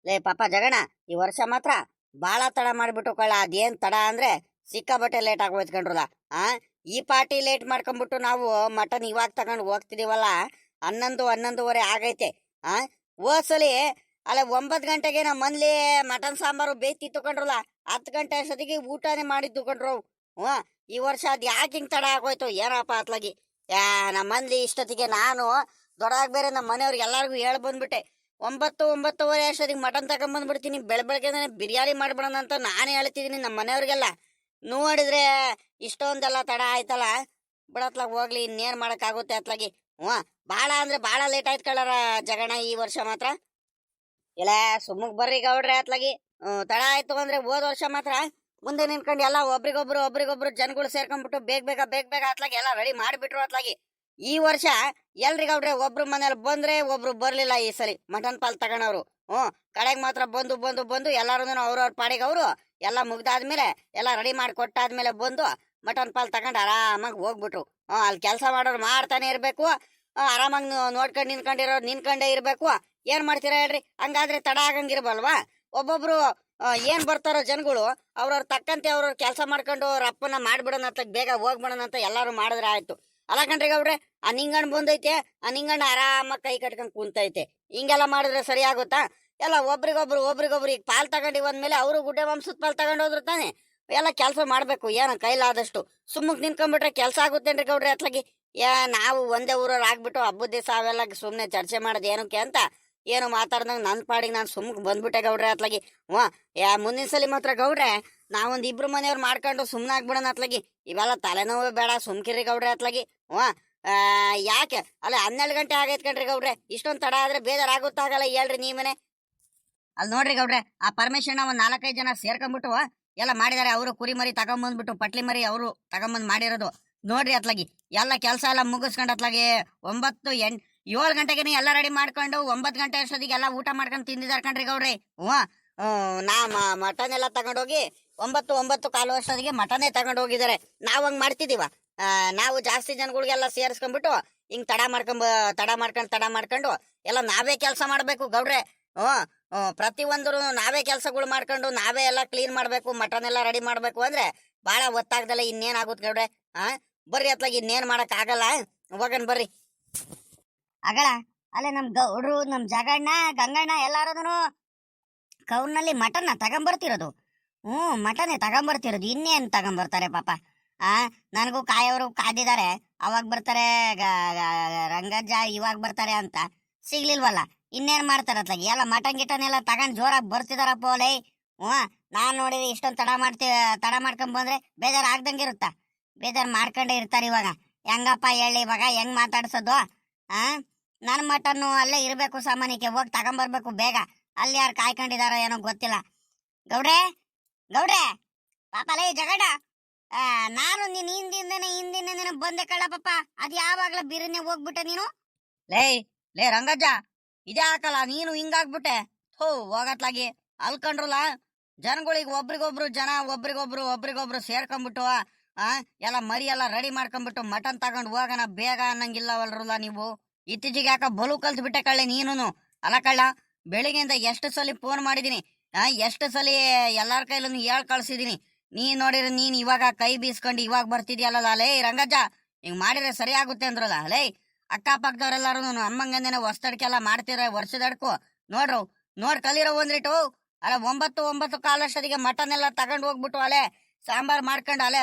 ಲೇ ಪಾಪ ಜಗಣ, ಈ ವರ್ಷ ಮಾತ್ರ ಬಾಳ ತಡ ಮಾಡ್ಬಿಟ್ಟು ಕೊಳ್ಳ. ಅದೇನ್ ತಡ ಅಂದ್ರೆ ಸಿಕ್ಕಾಬಟ್ಟೆ ಲೇಟ್ ಆಗೋಯ್ತು ಕಣ್ರಲ್ಲ. ಆ ಈ ಪಾರ್ಟಿ ಲೇಟ್ ಮಾಡ್ಕೊಂಡ್ಬಿಟ್ಟು ನಾವು ಮಟನ್ ಇವಾಗ ತಗೊಂಡು ಹೋಗ್ತಿದೀವಲ್ಲ, 11-11:30 ಆಗೈತೆ. ಆ ಹೋದ್ಸಲಿ ಅಲ್ಲ 9 ಗಂಟೆಗೆ ನಮ್ಮ ಮನೇಲಿ ಮಟನ್ ಸಾಂಬಾರು ಬೇಯ್ತಿತ್ತು ಕಣ್ರಲ್ಲ. 10 ಗಂಟೆ ಅಷ್ಟೊತ್ತಿಗೆ ಊಟನೇ ಮಾಡಿದ್ದು ಕಣ್ರು. ಹ್ಞೂ, ಈ ವರ್ಷ ಅದ್ ಯಾಕೆ ಹಿಂಗ್ ತಡ ಆಗೋಯ್ತು ಏನಪ್ಪ ಅತ್ಲಾಗಿ. ನಮ್ಮ ಮನೇಲಿ ಇಷ್ಟೊತ್ತಿಗೆ ನಾನು ದೊಡ್ಡದಾಗ ಬೇರೆ ನಮ್ಮ ಮನೆಯವ್ರಿಗೆ ಎಲ್ಲರಿಗೂ ಹೇಳಿ ಬಂದ್ಬಿಟ್ಟೆ, 9-9:30 ಅಷ್ಟೊತ್ತಿಗೆ ಮಟನ್ ತಗೊಂಡ್ಬಂದ್ಬಿಡ್ತೀನಿ, ಬೆಳಗ್ಗೆ ಬಿರಿಯಾನಿ ಮಾಡ್ಬಿಡೋಣ ಅಂತ ನಾನು ಹೇಳ್ತಿದ್ದೀನಿ ನಮ್ಮ ಮನೆಯವ್ರಿಗೆಲ್ಲ. ನೋಡಿದ್ರೆ ಇಷ್ಟೊಂದೆಲ್ಲ ತಡ ಆಯ್ತಲ್ಲ. ಬಿಡತ್ಲಾಗ ಹೋಗ್ಲಿ, ಇನ್ನೇನ್ ಮಾಡಕ್ಕಾಗುತ್ತೆ ಅತ್ಲಾಗಿ. ಹ್ಞೂ, ಭಾಳ ಅಂದ್ರೆ ಭಾಳ ಲೇಟ್ ಆಯ್ತು ಕಳ್ಳರ ಜಗಣ ಈ ವರ್ಷ ಮಾತ್ರ. ಇಲ್ಲ ಸುಮ್ಮಗ್ ಬರ್ರಿ ಗೌಡ್ರೆ ಅತ್ಲಾಗಿ. ತಡ ಆಯ್ತು ಅಂದ್ರೆ ಹೋದ ವರ್ಷ ಮಾತ್ರ ಮುಂದೆ ನಿಂತ್ಕೊಂಡು ಎಲ್ಲ ಒಬ್ರಿಗೊಬ್ರು ಜನಗಳು ಸೇರ್ಕೊಂಡ್ಬಿಟ್ಟು ಬೇಗ ಅತ್ಲಾಗಿ ಎಲ್ಲ ರೆಡಿ ಮಾಡಿಬಿಟ್ರು ಅತ್ಲಾಗಿ. ಈ ವರ್ಷ ಎಲ್ರಿ ಗೌಡ್ರೆ ಒಬ್ರು ಮನೇಲಿ ಬಂದ್ರೆ ಒಬ್ರು ಬರ್ಲಿಲ್ಲ ಈ ಸರಿ ಮಟನ್ ಪಾಲ್ ತಗೊಂಡವ್ರು. ಕಡೆಗೆ ಮಾತ್ರ ಬಂದು ಎಲ್ಲಾರು ಅವ್ರವ್ರ ಪಾಡಿಗೆ ಅವರು ಎಲ್ಲ ಮುಗ್ದಾದ್ಮೇಲೆ ಎಲ್ಲ ರೆಡಿ ಮಾಡಿ ಕೊಟ್ಟಾದ್ಮೇಲೆ ಬಂದು ಮಟನ್ ಪಾಲ್ ತಗೊಂಡು ಆರಾಮಾಗಿ ಹೋಗ್ಬಿಟ್ರು. ಅಲ್ಲಿ ಕೆಲಸ ಮಾಡೋರು ಮಾಡ್ತಾನೆ ಇರ್ಬೇಕು, ಆರಾಮಾಗಿ ನೋಡ್ಕೊಂಡು ನಿನ್ಕೊಂಡೇ ಇರ್ಬೇಕು. ಏನ್ ಮಾಡ್ತೀರಾ ಹೇಳ್ರಿ? ಹಂಗಾದ್ರೆ ತಡ ಆಗಂಗಿರ್ಬಲ್ವಾ? ಒಬ್ಬೊಬ್ರು ಏನ್ ಬರ್ತಾರೋ ಜನಗಳು ಅವ್ರವ್ರ ತಕ್ಕಂತೆ ಅವ್ರವ್ರ ಕೆಲಸ ಮಾಡ್ಕೊಂಡು ರಪ್ಪನ ಮಾಡ್ಬಿಡೋಣ ಅಂತ, ಬೇಗ ಹೋಗ್ಬಿಡೋಣ ಅಂತ ಎಲ್ಲಾರು ಮಾಡಿದ್ರೆ ಆಯ್ತು. ಅಲ್ಲ ಕಣ್ರಿ ಗೌಡ್ರೆ, ಆ ನಿಂಗಣ್ಣ ಬಂದೈತೆ, ಆ ನಿಂಗಣ್ಣ ಆರಾಮಾಗಿ ಕೈ ಕಟ್ಕೊಂಡ್ ಕುಂತೈತೆ. ಹಿಂಗೆಲ್ಲ ಮಾಡಿದ್ರೆ ಸರಿ ಆಗುತ್ತಾ? ಎಲ್ಲ ಒಬ್ರಿಗೊಬ್ರು ಈಗ ಪಾಲ್ ತಗೊಂಡು ಬಂದ್ಮೇಲೆ ಅವರು ಗುಡ್ಡೆ ವಂಶದ ಪಾಲ್ ತಗೊಂಡು ಹೋದ್ರು ತಾನೆ. ಎಲ್ಲ ಕೆಲಸ ಮಾಡ್ಬೇಕು ಏನೋ ಕೈಲಾದಷ್ಟು. ಸುಮ್ಮಕ್ ನಿಂತ್ಕೊಂಡ್ಬಿಟ್ರೆ ಕೆಲಸ ಆಗುತ್ತೇನ್ರಿ ಗೌಡ್ರೆ ಅತ್ಲಾಗಿ? ನಾವು ಒಂದೇ ಊರವ್ರು ಆಗ್ಬಿಟ್ಟು ಹಬ್ಬದ ದಿವಸ ಅವೆಲ್ಲ ಸುಮ್ಮನೆ ಚರ್ಚೆ ಮಾಡೋದು ಏನಕ್ಕೆ ಅಂತ ಏನು ಮಾತಾಡ್ದಂಗೆ ನನ್ನ ಪಾಡಿಗೆ ನಾನು ಸುಮ್ಮಕ್ ಬಂದ್ಬಿಟ್ಟೆ ಗೌಡ್ರೆ ಅತ್ಲಾಗಿ. ಮುಂದಿನ ಸಲ ಮಾತ್ರ ಗೌಡ್ರೆ ನಾವೊಂದು ಇಬ್ರು ಮನೆಯವ್ರು ಮಾಡ್ಕೊಂಡು ಸುಮ್ಮನೆ ಆಗ್ಬಿಡೋಣ ಅತ್ಲಾಗಿ. ಇವೆಲ್ಲ ತಲೆನೋವು ಬೇಡ, ಸುಮ್ಕಿರಿ ಗೌಡ್ರೆ ಅತ್ಲಾಗಿ. ಯಾಕೆ ಅಲ್ಲ 12 ಗಂಟೆ ಆಗೈತ್ ಕಣ್ರಿ ಗೌಡ್ರೆ, ಇಷ್ಟೊಂದು ತಡ ಆದ್ರೆ ಬೇಜಾರಾಗುತ್ತಾಗಲ್ಲ ಹೇಳ್ರಿ ನೀವೇ. ಅಲ್ಲಿ ನೋಡ್ರಿ ಗೌಡ್ರೆ, ಆ ಪರಮೇಶ್ವರನ ಒಂದ್ 4-5 ಜನ ಸೇರ್ಕೊಂಡ್ಬಿಟ್ಟು ಎಲ್ಲ ಮಾಡಿದಾರೆ. ಅವರು ಕುರಿ ಮರಿ ತಗೊಂಬಂದ್ಬಿಟ್ಟು ಪಟ್ಲಿ ಮರಿ ಅವರು ತಗೊಂಬಂದ್ ಮಾಡಿರೋದು ನೋಡ್ರಿ ಅತ್ಲಾಗಿ. ಎಲ್ಲ ಕೆಲಸ ಎಲ್ಲ ಮುಗಿಸ್ಕೊಂಡು ಅತ್ಲಾಗಿ 7 ಗಂಟೆಗೆ ಎಲ್ಲ ರೆಡಿ ಮಾಡ್ಕೊಂಡು 9 ಗಂಟೆ ಅಷ್ಟೊತ್ತಿಗೆ ಎಲ್ಲ ಊಟ ಮಾಡ್ಕೊಂಡು ತಿಂದಿದಾರ ಕಣ್ರಿ ಗೌಡ್ರಿ. ನಾ ಮಟನ್ ಎಲ್ಲ ತಗೊಂಡೋಗಿ 9-9:15 ಅಷ್ಟೊತ್ತಿಗೆ ಮಟನೇ ತಗೊಂಡು ಹೋಗಿದ್ದಾರೆ. ನಾವ್ ಹಂಗ್ ಮಾಡ್ತಿದೀವ? ನಾವು ಜಾಸ್ತಿ ಜನಗಳಿಗೆಲ್ಲ ಸೇರಿಸ್ಕೊಂಡ್ಬಿಟ್ಟು ಹಿಂಗ್ ತಡ ಮಾಡ್ಕೊಂಡು ಎಲ್ಲ ನಾವೇ ಕೆಲಸ ಮಾಡ್ಬೇಕು ಗೌಡ್ರೆ. ಪ್ರತಿಯೊಂದ್ರು ನಾವೇ ಕೆಲಸಗಳು ಮಾಡ್ಕೊಂಡು ನಾವೇ ಎಲ್ಲ ಕ್ಲೀನ್ ಮಾಡ್ಬೇಕು, ಮಟನ್ ಎಲ್ಲ ರೆಡಿ ಮಾಡ್ಬೇಕು ಅಂದ್ರೆ ಬಹಳ ಒತ್ತಾಗ್ದಲ್ಲ ಇನ್ನೇನ್ ಆಗುತ್ತೆ ಗೌಡ್ರೆ. ಬರ್ರಿ ಅತ್ಲಾಗಿ, ಇನ್ನೇನ್ ಮಾಡಕ್ ಆಗಲ್ಲ, ಹೋಗನ್ ಬರ್ರಿ. ಅಗಳ ಅಲ್ಲೇ ನಮ್ ಗೌಡ್ರು, ನಮ್ ಜಗಣ್ಣ, ಗಂಗಣ್ಣ ಎಲ್ಲಾರು ಕೌರ್ನಲ್ಲಿ ಮಟನ್ನ ತಗೊಂಬರ್ತಿರೋದು. ಮಟನ್ನೇ ತಗೊಂಬರ್ತಿರೋದು, ಇನ್ನೇನ್ ತಗೊಂಬರ್ತಾರೆ ಪಾಪ. ನನಗೂ ಕಾಯೋರು ಕಾದಿದ್ದಾರೆ, ಅವಾಗ ಬರ್ತಾರೆ ರಂಗಜ್ಜ, ಇವಾಗ ಬರ್ತಾರೆ ಅಂತ ಸಿಗ್ಲಿಲ್ವಲ್ಲ. ಇನ್ನೇನ್ ಮಾಡ್ತಾರತ್ಲಾಗಿ, ಎಲ್ಲ ಮಟನ್ ಗಿಟನ್ ಎಲ್ಲ ತಗೊಂಡ್ ಜೋರಾಗಿ ಬರ್ತಿದಾರಪ್ಪ ಓಲೈ. ನಾನ್ ನೋಡಿದ್ರೆ ಇಷ್ಟೊಂದು ತಡ ಮಾಡ್ಕೊಂಡ್ ಬಂದ್ರೆ ಬೇಜಾರ್ ಆಗ್ದಂಗಿರುತ್ತ. ಬೇಜಾರ್ ಮಾಡ್ಕೊಂಡೇ ಇರ್ತಾರೆ. ಇವಾಗ ಹೆಂಗಪ್ಪ ಹೇಳಿ, ಇವಾಗ ಹೆಂಗ್ ಮಾತಾಡ್ಸೋದು? ನನ್ ಮಟನ್ನು ಅಲ್ಲೇ ಇರ್ಬೇಕು, ಸಾಮಾನ್ಯಕ್ಕೆ ಹೋಗಿ ತಗೊಂಬರ್ಬೇಕು ಬೇಗ. ಅಲ್ಲಿ ಯಾರು ಕಾಯ್ಕೊಂಡಿದಾರೋ ಏನೋ ಗೊತ್ತಿಲ್ಲ. ಗೌಡ್ರೆ ಪಾಪ ಲೇ ಜಗಡ, ನಾನು ನೀನ್ ಹಿಂದಿನ ಬಂದೆ ಕಳ್ಳ ಪಾಪ. ಅದ್ ಯಾವಾಗ್ಲ ಬಿರಿನೆ ಹೋಗ್ಬಿಟ್ಟೆ ನೀನು. ಲೇ ರಂಗಜ್ಜ, ಇದೇ ಹಾಕಲ್ಲ ನೀನು ಹಿಂಗಾಗ್ಬಿಟ್ಟೆ. ಹೋಗತ್ಲಾಗಿ ಅಲ್ಕೊಂಡ್ರಲ್ಲ ಜನಗಳಿಗೆ, ಒಬ್ರಿಗೊಬ್ರು ಸೇರ್ಕೊಂಡ್ಬಿಟ್ಟು ಎಲ್ಲ ಮರಿ ಎಲ್ಲ ರೆಡಿ ಮಾಡ್ಕೊಂಡ್ಬಿಟ್ಟು ಮಟನ್ ತಗೊಂಡು ಹೋಗೋಣ ಬೇಗ ಅನ್ನಂಗಿಲ್ಲವಲ್ರಲ್ಲ ನೀವು. ಇತ್ತೀಚೆಗೆ ಯಾಕ ಬಲು ಕಲ್ತ್ ಬಿಟ್ಟೆ ಕಳ್ಳೆ ನೀನು. ಅಲ್ಲ ಕಳ್ಳ, ಬೆಳಿಗ್ಗೆಯಿಂದ ಎಷ್ಟು ಸಲ ಫೋನ್ ಮಾಡಿದೀನಿ, ಎಷ್ಟು ಸಲ ಎಲ್ಲಾರ ಕೈಲೂ ಹೇಳ್ ಕಳ್ಸಿದೀನಿ. ನೀನ್ ನೋಡಿದ್ರೆ ನೀನ್ ಇವಾಗ ಕೈ ಬೀಸ್ಕೊಂಡು ಇವಾಗ ಬರ್ತಿದ್ಯಲ್ಲ ಲೇ ರಂಗಜ್ಜ. ಹಿಂಗ್ ಮಾಡಿದ್ರೆ ಸರಿ ಆಗುತ್ತೆ ಅಂದ್ರಲ್ಲ ಲೇ. ಅಕ್ಕಪಕ್ಕದವ್ರೆಲ್ಲಾರು ಅಮ್ಮಂಗಂದೇನೆ ಹೊಸ್ತಡ್ಕೆಲ್ಲ ಮಾಡ್ತಿರ ವರ್ಷದಡ್ಕು ನೋಡ್ ಕಲಿರೋ ಒಂದ್ರಿಟ್ಟು. ಅಲ್ಲ 9-9:15 ಅಷ್ಟೊತ್ತಿಗೆ ಮಟನ್ ಎಲ್ಲ ತಗೊಂಡ್ ಹೋಗ್ಬಿಟ್ಟು ಅಲ್ಲೇ ಸಾಂಬಾರ್ ಮಾಡ್ಕೊಂಡು ಅಲ್ಲೇ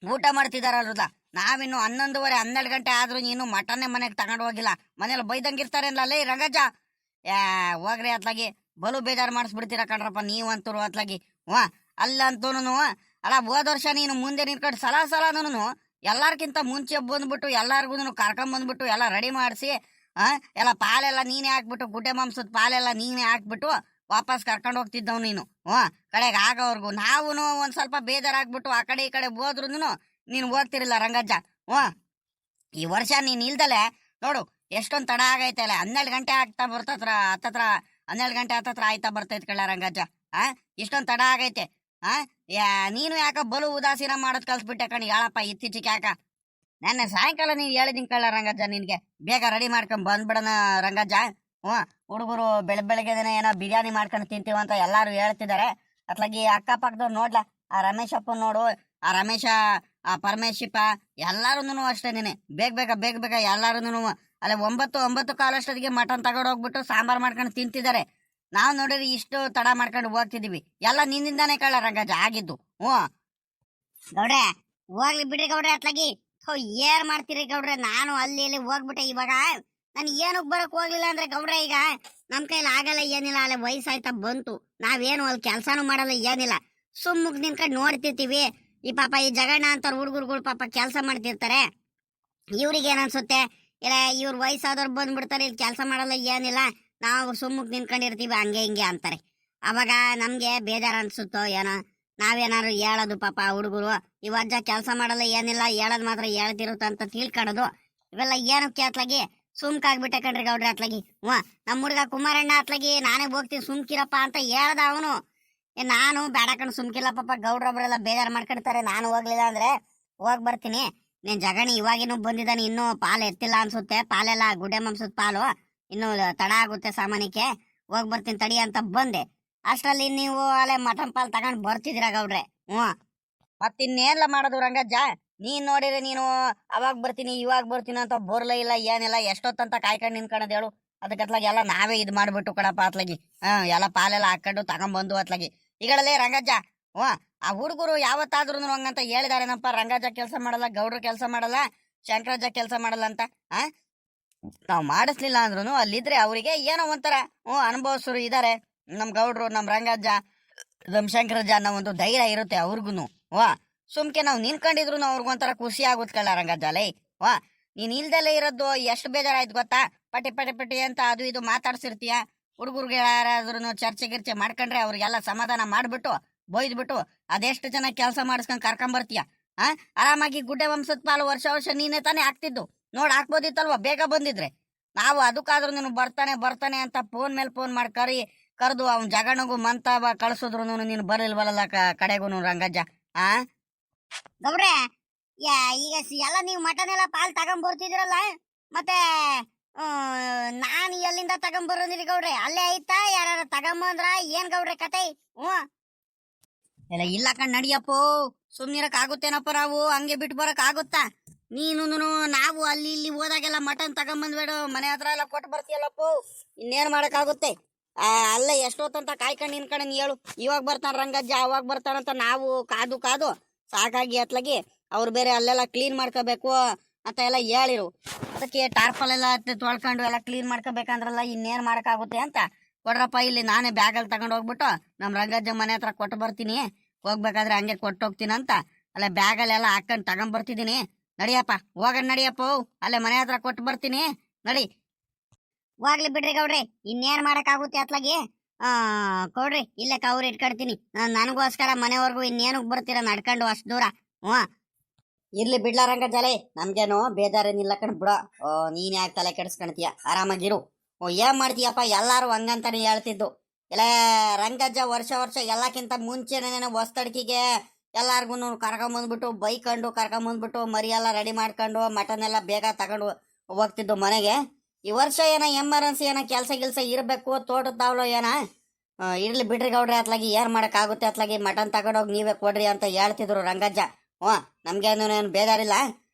ಊಟ ಮಾಡ್ತಿದಾರಲ್ಲ. ನಾವಿನ್ನು 11:30-12 ಗಂಟೆ ಆದ್ರೂ ನೀನು ಮಟನ್ನೇ ಮನೆಗೆ ತಗೊಂಡು ಹೋಗಿಲ್ಲ. ಮನೇಲಿ ಬೈದಂಗಿರ್ತಾರೇನಲ್ಲ ಲೇ ರಂಗಜ್ಜ. ಹೋಗ್ರಿ ಅತ್ಲಾಗಿ, ಬಲು ಬೇಜಾರು ಮಾಡಿಸ್ಬಿಡ್ತೀರ ಕಣ್ರಪ್ಪ ನೀವಂತರು ಅತ್ಲಾಗಿ. ಅಲ್ಲಂತೂನು ಅಲ್ಲ, ಹೋದ ವರ್ಷ ನೀನು ಮುಂದೆ ನಿಂತ್ಕೊಂಡು ಸಲ ಎಲ್ಲಾರ್ಕಿಂತ ಮುಂಚೆ ಬಂದ್ಬಿಟ್ಟು ಎಲ್ಲಾರ್ಗು ಕರ್ಕೊಂಡ್ ಎಲ್ಲ ರೆಡಿ ಮಾಡಿಸಿ ಎಲ್ಲ ಪಾಲೆಲ್ಲ ನೀನೇ ಹಾಕ್ಬಿಟ್ಟು, ಗುಡ್ಡೆ ಮಾಂಸದ ಪಾಲೆಲ್ಲ ನೀನೇ ಹಾಕ್ಬಿಟ್ಟು ವಾಪಸ್ ಕರ್ಕೊಂಡು ಹೋಗ್ತಿದ್ದವ್ ನೀನು. ಕಡೆಗೆ ಆಗೋವರ್ಗು ನಾವು ಒಂದ್ ಸ್ವಲ್ಪ ಬೇಜಾರಾಗ್ಬಿಟ್ಟು ಆ ಕಡೆ ಈ ಕಡೆ ಹೋದ್ರು ನೀನು ಹೋಗ್ತಿರಿಲ್ಲ ರಂಗಜ್ಜ. ಈ ವರ್ಷ ನೀನ್ ಇಲ್ದಲೆ ನೋಡು ಎಷ್ಟೊಂದ್ ತಡ ಆಗೈತೆ ಅಲ್ಲ. 12 ಗಂಟೆ ಆಗ್ತಾ ಬರ್ತತ್ರ, 12 ಗಂಟೆ ಹತ್ತತ್ರ ಆಯ್ತಾ ಬರ್ತೈತ್ ಕಳ್ಳ ರಂಗಜ್ಜ. ಇಷ್ಟೊಂದ್ ತಡ ಆಗೈತೆ. ನೀನು ಯಾಕ ಬಲು ಉದಾಸೀನ ಮಾಡೋದ್ ಕಲ್ಸ್ಬಿಟ್ಟೆ ಕಣಿ ಹೇಳಪ್ಪ ಇತ್ತೀಚೆಗೆ ಯಾಕ. ನನ್ನ ಸಾಯಂಕಾಲ ನೀನ್ ಹೇಳಿದಿನ್ ಕಳ್ಳ ರಂಗಜ್ಜ, ನಿನ್ಗೆ ಬೇಗ ರೆಡಿ ಮಾಡ್ಕೊಂಡ್ ಬಂದ್ಬಿಡಣ ರಂಗಜ್ಜ. ಹ್ಞೂ ಹುಡುಗರು ಬೆಳಗ್ಗೆದೇನೆ ಏನೋ ಬಿರಿಯಾನಿ ಮಾಡ್ಕೊಂಡು ತಿಂತೀವಂತ ಎಲ್ಲಾರು ಹೇಳ್ತಿದ್ದಾರೆ. ಅತ್ಲಾಗಿ ಅಕ್ಕಪಕ್ಕದವ್ರು ನೋಡ್ಲಾ, ಆ ರಮೇಶಪ್ಪ ನೋಡು, ಆ ರಮೇಶ, ಆ ಪರಮೇಶಿಪ್ಪ ಎಲ್ಲಾರು ಅಷ್ಟೇನೇನೆ ಬೇಗ ಎಲ್ಲಾರು ಅಲ್ಲೇ 9 ಕಾಲಷ್ಟೊತ್ತಿಗೆ ಮಟನ್ ತಗೊಂಡು ಹೋಗ್ಬಿಟ್ಟು ಸಾಂಬಾರ್ ಮಾಡ್ಕೊಂಡು ತಿಂತಿದ್ದಾರೆ. ನಾವ್ ನೋಡಿದ್ರೆ ಇಷ್ಟು ತಡ ಮಾಡ್ಕೊಂಡು ಹೋಗ್ತಿದೀವಿ. ಎಲ್ಲ ನಿನ್ನಿಂದಾನೇ ಕಳ್ಳ ರಂಗಜ್ಜ ಆಗಿದ್ದು. ಹ್ಞೂ ಗೌಡ್ರೆ, ಹೋಗ್ಲಿ ಬಿಡ್ರಿ ಗೌಡ್ರೆ. ಅತ್ಲಾಗಿ ಏನ್ ಮಾಡ್ತೀರಿ ಗೌಡ್ರೆ? ನಾನು ಅಲ್ಲಿ ಇಲ್ಲಿ ಹೋಗ್ಬಿಟ್ಟೆ. ಇವಾಗ ನಾನು ಏನಕ್ ಬರಕ್ ಹೋಗ್ಲಿಲ್ಲ ಅಂದ್ರೆ ಗೌಡ್ರೆ, ಈಗ ನಮ್ ಕೈಲಿ ಆಗಲ್ಲ, ಏನಿಲ್ಲ. ಅಲ್ಲೇ ವಯಸ್ಸಾಯ್ತಾ ಬಂತು, ನಾವೇನು ಅಲ್ಲಿ ಕೆಲ್ಸಾನು ಮಾಡಲ್ಲ, ಏನಿಲ್ಲ. ಸುಮ್ಮಕ್ ನಿನ್ಕಂಡ್ ನೋಡ್ತಿರ್ತೀವಿ. ಈ ಪಾಪ ಈ ಜಗಣ್ಣ ಅಂತಾರ ಹುಡುಗರುಗಳು ಪಾಪ ಕೆಲಸ ಮಾಡ್ತಿರ್ತಾರೆ. ಇವ್ರಿಗೆ ಏನ್ ಅನ್ಸುತ್ತೆ, ಇಲ್ಲ ಇವ್ರ ವಯಸ್ಸಾದವ್ರು ಬಂದ್ಬಿಡ್ತಾರೆ, ಇಲ್ಲಿ ಕೆಲಸ ಮಾಡಲ್ಲ, ಏನಿಲ್ಲ, ನಾವು ಸುಮ್ಮಕ್ ನಿನ್ಕೊಂಡಿರ್ತೀವಿ, ಹಂಗೆ ಹಿಂಗೆ ಅಂತಾರೆ. ಅವಾಗ ನಮ್ಗೆ ಬೇಜಾರ ಅನ್ಸುತ್ತೋ ಏನೋ. ನಾವೇನಾದ್ರು ಹೇಳೋದು ಪಾಪ ಹುಡುಗರು, ಈ ಅಜ್ಜ ಕೆಲಸ ಮಾಡಲ್ಲ, ಏನಿಲ್ಲ, ಹೇಳೋದ್ ಮಾತ್ರ ಹೇಳ್ತಿರುತ್ತ ಅಂತ ತಿಳ್ಕೊಳ್ಳೋದು. ಇವೆಲ್ಲ ಏನಕ್ಕೆ ಅತ್ಲಾಗಿ ಸುಮ್ಕಾಗ್ಬಿಟ್ಟೆ ಕಣ್ರಿ ಗೌಡ್ರಿ. ಅತ್ಲಾಗಿ ನಮ್ಮ ಹುಡುಗ ಕುಮಾರಣ್ಣ ಅತ್ಲಾಗಿ ನಾನೇ ಹೋಗ್ತೀನಿ ಸುಮ್ಕಿರಪ್ಪ ಅಂತ ಹೇಳ್ದ ಅವನು. ನಾನು ಬೇಡ ಕಣ್ ಸುಮ್ಕಿಲ್ಲ ಪಾಪ, ಗೌಡ್ರೊಬ್ರೆಲ್ಲ ಬೇಜಾರು ಮಾಡ್ಕೊಡ್ತಾರೆ. ನಾನು ಹೋಗ್ಲಿಲ್ಲ ಅಂದ್ರೆ ಹೋಗ್ ಬರ್ತೀನಿ. ನೀನ್ ಜಗಣಿ ಇವಾಗಿನೂ ಬಂದಿದ್ದಾನೆ, ಇನ್ನೂ ಪಾಲು ಎತ್ತಿಲ್ಲ ಅನ್ಸುತ್ತೆ. ಪಾಲೆಲ್ಲ ಗುಡ್ಡೆ ಮಾಂಸದ ಪಾಲು, ಇನ್ನು ತಡ ಆಗುತ್ತೆ ಸಾಮಾನ್ಯಕ್ಕೆ. ಹೋಗ್ ಬರ್ತೀನಿ ತಡಿ ಅಂತ ಬಂದೆ. ಅಷ್ಟ್ರಲ್ಲಿ ನೀವು ಅಲ್ಲೇ ಮಟನ್ ಪಾಲ್ ತಗೊಂಡ್ ಬರ್ತಿದ್ದೀರಾ ಗೌಡ್ರೆ. ಮತ್ತಿನ್ನೇನ್ಲ ಮಾಡೋದು ರಂಗಜ್ಜ? ನೀನ್ ನೋಡಿದ್ರೆ ನೀನು ಅವಾಗ ಬರ್ತೀನಿ ಇವಾಗ ಬರ್ತೀನಿ ಅಂತ ಬೋರ್ಲ ಇಲ್ಲ, ಏನಿಲ್ಲ. ಎಷ್ಟೊತ್ತಂತ ಕಾಯ್ಕೊಂಡು ನಿನ್ಕಣದ್ ಹೇಳು? ಅದಕ್ಕತ್ಲಾಗಿ ಎಲ್ಲ ನಾವೇ ಇದು ಮಾಡ್ಬಿಟ್ಟು ಕಡಪ್ಪ ಅತ್ಲಾಗಿ. ಎಲ್ಲ ಪಾಲೆಲ್ಲ ಹಾಕೊಂಡು ತಗೊಂಡ್ಬಂದು ಅತ್ಲಾಗಿ ಈಗಳಲ್ಲೇ ರಂಗಜ್ಜ. ಆ ಹುಡುಗರು ಯಾವತ್ತಾದ್ರೂ ಹಂಗಂತ ಹೇಳಿದಾರೇನಪ್ಪ, ರಂಗಜ್ಜ ಕೆಲಸ ಮಾಡಲ್ಲ, ಗೌಡ್ರು ಕೆಲಸ ಮಾಡಲ್ಲ, ಶಂಕರಜ್ಜ ಕೆಲಸ ಮಾಡಲ್ಲ ಅಂತ. ನಾವ್ ಮಾಡಿಸ್ಲಿಲ್ಲ ಅಂದ್ರೂ ಅಲ್ಲಿದ್ರೆ ಅವರಿಗೆ ಏನೋ ಒಂಥರ ಅನುಭವಸರು ಇದಾರೆ. ನಮ್ ಗೌಡ್ರು, ನಮ್ ರಂಗಜ್ಜ, ನಮ್ ಶಂಕರಜ್ಜ ಅನ್ನೋ ಒಂದು ಧೈರ್ಯ ಇರುತ್ತೆ ಅವ್ರಿಗೂನು. ಸುಮ್ಕೆ ನಾವು ನಿನ್ಕೊಂಡಿದ್ರು ಅವ್ರಿಗೊಂಥರ ಖುಷಿ ಆಗುತ್ತೆ ಕಳ್ಳ ರಂಗಜ್ಜ. ಲೈ ನೀನ್ ಇಲ್ದಲ್ಲೇ ಇರೋದು ಎಷ್ಟು ಬೇಜಾರಾಯ್ತು ಗೊತ್ತಾ? ಪಟಿ ಅಂತ ಅದು ಇದು ಮಾತಾಡ್ಸಿರ್ತೀಯ. ಹುಡುಗರಿಗೆ ಯಾರಾದ್ರೂ ಚರ್ಚೆ ಗಿರ್ಚೆ ಮಾಡ್ಕೊಂಡ್ರೆ ಅವ್ರಿಗೆಲ್ಲ ಸಮಾಧಾನ ಮಾಡ್ಬಿಟ್ಟು ಬೊಯ್ದ್ಬಿಟ್ಟು ಅದೆಷ್ಟು ಜನ ಕೆಲಸ ಮಾಡಿಸ್ಕೊಂಡ್ ಕರ್ಕೊಂಬರ್ತೀಯ. ಆರಾಮಾಗಿ ಗುಡ್ಡೆ ವಂಶದ ಪಾಲು ವರ್ಷ ನೀನೇ ತಾನೇ ಆಗ್ತಿದ್ದು. ನೋಡ್ ಹಾಕ್ಬೋದಿತ್ತಲ್ವ ಬೇಗ ಬಂದಿದ್ರೆ. ನಾವು ಅದಕ್ಕಾದ್ರೂ ನೀನು ಬರ್ತಾನೆ ಅಂತ ಫೋನ್ ಮೇಲೆ ಫೋನ್ ಮಾಡಿ ಕರೆದು ಅವ್ನ ಜಗಣಗೂ ಮಂತಾವ ಕಳ್ಸಿದ್ರು ನೀನು ಬರಲಿಲ್ವಲ್ಲ ಕಡೆಗೂ ರಂಗಜ್ಜ. ಗೌಡ್ರೆ, ಈಗ ಎಲ್ಲ ನೀವು ಮಟನ್ ಎಲ್ಲ ಪಾಲ್ ತಗೊಂಡ್ಬರ್ತಿದ್ರಲ್ಲ, ಮತ್ತೆ ನಾನು ಎಲ್ಲಿಂದ ತಗೊಂಡ್ಬರೋದಿರಿ ಗೌಡ್ರೆ? ಅಲ್ಲೇ ಐತಾ ಯಾರು ತಗೊಂಬಂದ್ರ ಏನ್ ಗೌಡ್ರೆ ಕತೆ? ಎಲ್ಲ ಇಲ್ಲ ಕಣ್ ನಡಿಯಪ್ಪೋ, ಸುಮ್ನಿರಕ್ ಆಗುತ್ತೇನಪ್ಪ ನಾವು? ಹಂಗೆ ಬಿಟ್ಟು ಬರಕ್ ಆಗುತ್ತಾ? ನೀನು ನಾವು ಅಲ್ಲಿ ಇಲ್ಲಿ ಹೋದಾಗೆಲ್ಲ ಮಟನ್ ತಗೊಂಬಂದ್ಬೇಡ, ಮನೆ ಹತ್ರ ಎಲ್ಲ ಕೊಟ್ಟು ಬರ್ತೀಯಲ್ಲಪ್ಪೋ. ಇನ್ನೇನ್ ಮಾಡಕ್ ಆಗುತ್ತೆ? ಅಲ್ಲೇ ಎಷ್ಟೊತ್ತಂತ ಕಾಯ್ಕೊಂಡು ನಿನ್ಕಣ ನೀ ಹೇಳು. ಇವಾಗ ಬರ್ತಾನ ರಂಗಜ್ಜ, ಅವಾಗ ಬರ್ತಾನಂತ ನಾವು ಕಾದು ಸಾಕಾಗಿ ಅತ್ಲಾಗಿ ಅವ್ರು ಬೇರೆ ಅಲ್ಲೆಲ್ಲ ಕ್ಲೀನ್ ಮಾಡ್ಕೋಬೇಕು ಅಂತ ಎಲ್ಲ ಹೇಳಿರು. ಅದಕ್ಕೆ ಟಾರ್ಪಲ್ ಎಲ್ಲ ತೊಳ್ಕೊಂಡು ಎಲ್ಲ ಕ್ಲೀನ್ ಮಾಡ್ಕೋಬೇಕಂದ್ರಲ್ಲ, ಇನ್ನೇನ್ ಮಾಡಕ್ಕಾಗುತ್ತೆ ಅಂತ. ಕೊಡ್ರಪ್ಪ ಇಲ್ಲಿ ನಾನೇ ಬ್ಯಾಗಲ್ಲಿ ತಗೊಂಡ್ ಹೋಗ್ಬಿಟ್ಟು ನಮ್ ರಂಗಜ್ಜ ಮನೆ ಹತ್ರ ಕೊಟ್ಟು ಬರ್ತೀನಿ. ಹೋಗ್ಬೇಕಾದ್ರೆ ಹಂಗೆ ಕೊಟ್ಟು ಹೋಗ್ತೀನಿ ಅಂತ ಅಲ್ಲೇ ಬ್ಯಾಗಲ್ಲೆಲ್ಲ ಹಾಕೊಂಡ್ ತಗೊಂಡ್ ಬರ್ತಿದ್ದೀನಿ. ನಡಿಯಪ್ಪ ಹೋಗಣ, ನಡಿಯಪ್ಪ, ಅಲ್ಲೇ ಮನೆ ಹತ್ರ ಕೊಟ್ಟು ಬರ್ತೀನಿ, ನಡಿ. ಹೋಗ್ಲಿ ಬಿಡ್ರಿ ಗೌಡ್ರಿ, ಇನ್ನೇನ್ ಮಾಡಕ್ ಆಗುತ್ತೆ ಅತ್ಲಾಗಿ. ಕೊಡ್ರಿ, ಇಲ್ಲೇ ಕವ್ರು ಇಟ್ಕೊಡ್ತೀನಿ. ನನಗೋಸ್ಕರ ಮನೆವರೆಗೂ ಇನ್ನೇನಕ್ ಬರ್ತೀರಾ ನಡ್ಕೊಂಡು ಅಷ್ಟು ದೂರ? ಇರ್ಲಿ ಬಿಡ್ಲ ರಂಗಜ್ಜಲೆ, ನಮ್ಗೇನು ಬೇಜಾರೇನಿಲ್ಲ ಕಣ್ ಬಿಡ. ನೀನ್ ಯಾಕೆ ತಲೆ ಕೆಡಿಸ್ಕೊಳ್ತೀಯ? ಆರಾಮಾಗಿರು. ಏನ್ ಮಾಡ್ತೀಯಪ್ಪ? ಎಲ್ಲಾರು ಹಂಗಂತಾನೆ ಹೇಳ್ತಿದ್ದು. ಇಲ್ಲ ರಂಗಜ್ಜ ವರ್ಷ ಎಲ್ಲಕ್ಕಿಂತ ಮುಂಚೆನೇ ಹೊಸ್ತಡ್ಕಿಗೆ ಎಲ್ಲಾರ್ಗು ಕರ್ಕೊಂಬಂದ್ಬಿಟ್ಟು ಕರ್ಕೊಂಬಂದ್ಬಿಟ್ಟು ಮರಿ ಎಲ್ಲ ರೆಡಿ ಮಾಡ್ಕೊಂಡು ಮಟನ್ ಎಲ್ಲ ಬೇಗ ತಗೊಂಡು ಹೋಗ್ತಿದ್ದು ಮನೆಗೆ. ಈ ವರ್ಷ ಏನೋ ಎಮರ್ಜೆನ್ಸಿ ಏನೋ ಕೆಲಸ ಇರಬೇಕು, ತೋಟದ ತಾವ್ಲೋ ಏನೋ. ಇರ್ಲಿ ಬಿಡ್ರಿ ಗೌಡ್ರಿ, ಅತ್ಲಾಗಿ ಏನ್ ಮಾಡಕ್ ಆಗುತ್ತೆ? ಅತ್ಲಾಗಿ ಮಟನ್ ತಗೊಂಡೋಗಿ ನೀವೇ ಕೊಡ್ರಿ ಅಂತ ಹೇಳ್ತಿದ್ರು ರಂಗಜ್ಜ. ನಮ್ಗೇನು ಬೇಜಾರಿಲ್ಲ.